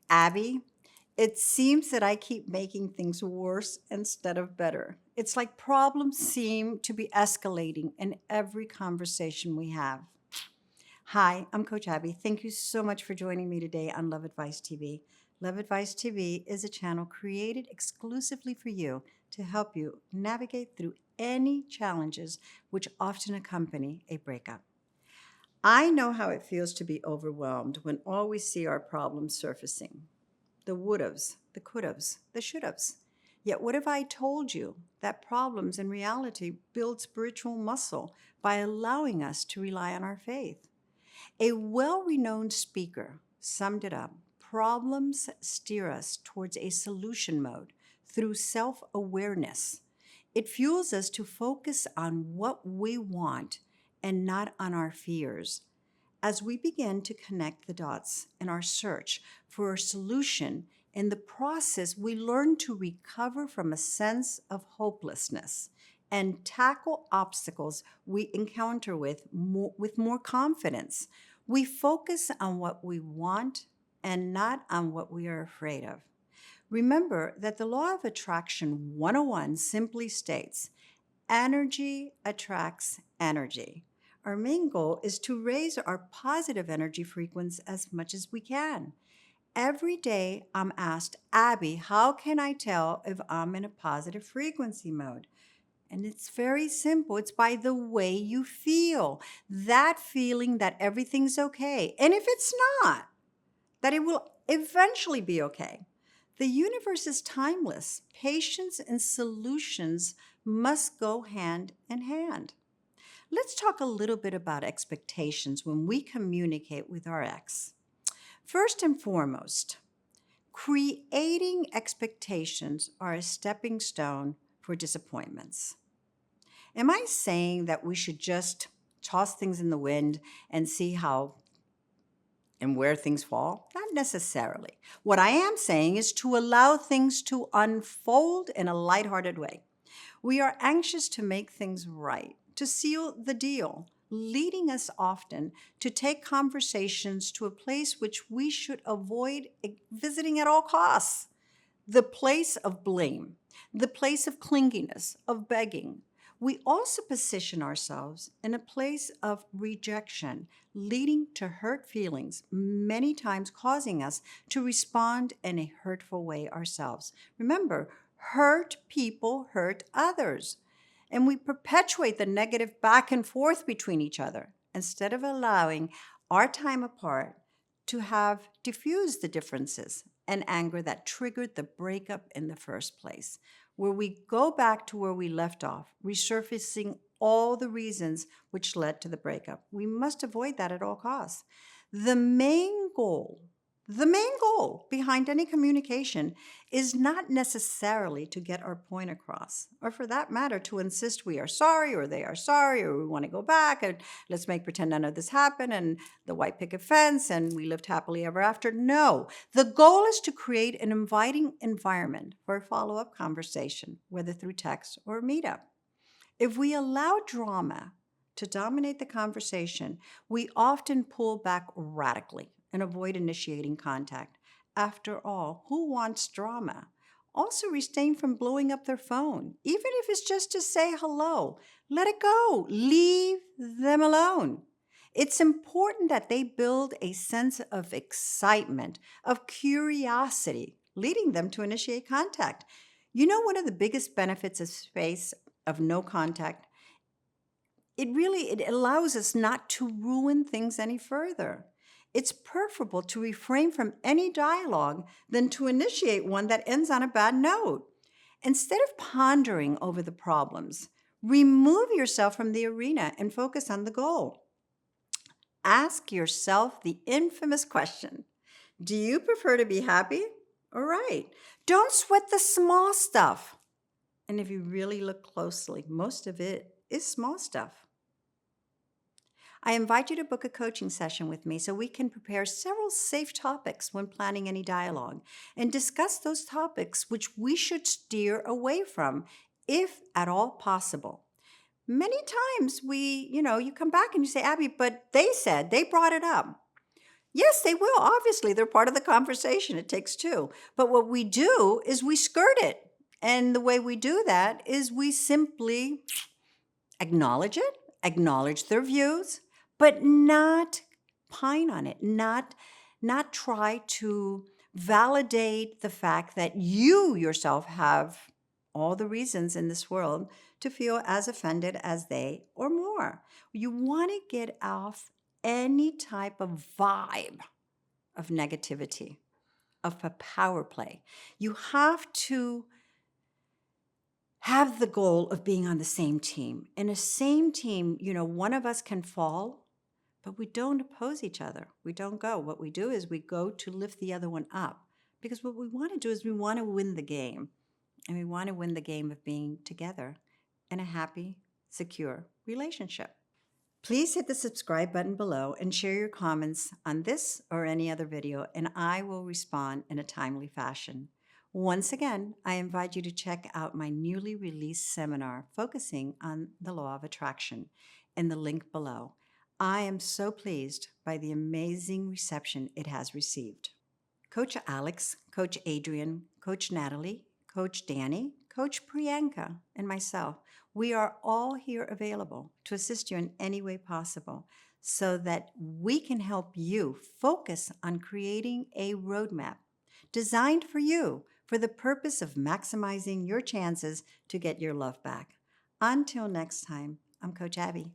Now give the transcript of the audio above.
Abby, it seems that I keep making things worse instead of better. It's like problems seem to be escalating in every conversation we have. Hi, I'm Coach Abby. Thank you so much for joining me today on Love Advice TV. Love Advice TV is a channel created exclusively for you to help you navigate through any challenges which often accompany a breakup. I know how it feels to be overwhelmed when all we see are problems surfacing, the would'ves, the could'ves, the should'ves. Yet, what if I told you that problems in reality build spiritual muscle by allowing us to rely on our faith? A well renowned speaker summed it up: problems steer us towards a solution mode through self awareness. It fuels us to focus on what we want and not on our fears. As we begin to connect the dots in our search for a solution, in the process, we learn to recover from a sense of hopelessness and tackle obstacles we encounter with more confidence. We focus on what we want and not on what we are afraid of. Remember that the law of attraction 101 simply states energy attracts energy. Our main goal is to raise our positive energy frequency as much as we can. Every day I'm asked, Abby, how can I tell if I'm in a positive frequency mode? And it's very simple. It's by the way you feel. That feeling that everything's okay. And if it's not, that it will eventually be okay. The universe is timeless. Patience and solutions must go hand in hand. Let's talk a little bit about expectations when we communicate with our ex. First and foremost, creating expectations are a stepping stone for disappointments. Am I saying that we should just toss things in the wind and see how and where things fall? Not necessarily. What I am saying is to allow things to unfold in a lighthearted way. We are anxious to make things right, to seal the deal, leading us often to take conversations to a place which we should avoid visiting at all costs: the place of blame, the place of clinginess, of begging. We also position ourselves in a place of rejection, leading to hurt feelings, many times causing us to respond in a hurtful way ourselves. Remember, hurt people hurt others, and we perpetuate the negative back and forth between each other instead of allowing our time apart to have diffused the differences and anger that triggered the breakup in the first place, where we go back to where we left off, resurfacing all the reasons which led to the breakup. We must avoid that at all costs. The main goal, the main goal behind any communication is not necessarily to get our point across, or for that matter, to insist we are sorry or they are sorry or we want to go back and let's make pretend none of this happened and the white picket fence and we lived happily ever after. No, the goal is to create an inviting environment for a follow-up conversation, whether through text or meetup. If we allow drama to dominate the conversation, we often pull back radically and avoid initiating contact. After all, who wants drama? Also, refrain from blowing up their phone, even if it's just to say hello. Let it go. Leave them alone. It's important that they build a sense of excitement, of curiosity, leading them to initiate contact. You know, one of the biggest benefits of space of no contact, it allows us not to ruin things any further. It's preferable to refrain from any dialogue than to initiate one that ends on a bad note. Instead of pondering over the problems, remove yourself from the arena and focus on the goal. Ask yourself the infamous question: do you prefer to be happy or right? Don't sweat the small stuff. And if you really look closely, most of it is small stuff. I invite you to book a coaching session with me so we can prepare several safe topics when planning any dialogue and discuss those topics which we should steer away from, if at all possible. Many times you come back and you say, Abby, but they said, they brought it up. Yes, they will. Obviously, they're part of the conversation. It takes two. But what we do is we skirt it. And the way we do that is we simply acknowledge it, acknowledge their views, but not pine on it, not try to validate the fact that you yourself have all the reasons in this world to feel as offended as they or more. You want to get off any type of vibe of negativity, of a power play. You have to have the goal of being on the same team. In a same team, one of us can fall, but we don't oppose each other. We don't go. What we do is we go to lift the other one up because what we want to do is we want to win the game. And we want to win the game of being together in a happy, secure relationship. Please hit the subscribe button below and share your comments on this or any other video, and I will respond in a timely fashion. Once again, I invite you to check out my newly released seminar focusing on the law of attraction in the link below. I am so pleased by the amazing reception it has received. Coach Alex, Coach Adrian, Coach Natalie, Coach Danny, Coach Priyanka, and myself, we are all here available to assist you in any way possible so that we can help you focus on creating a roadmap designed for you for the purpose of maximizing your chances to get your love back. Until next time, I'm Coach Abby.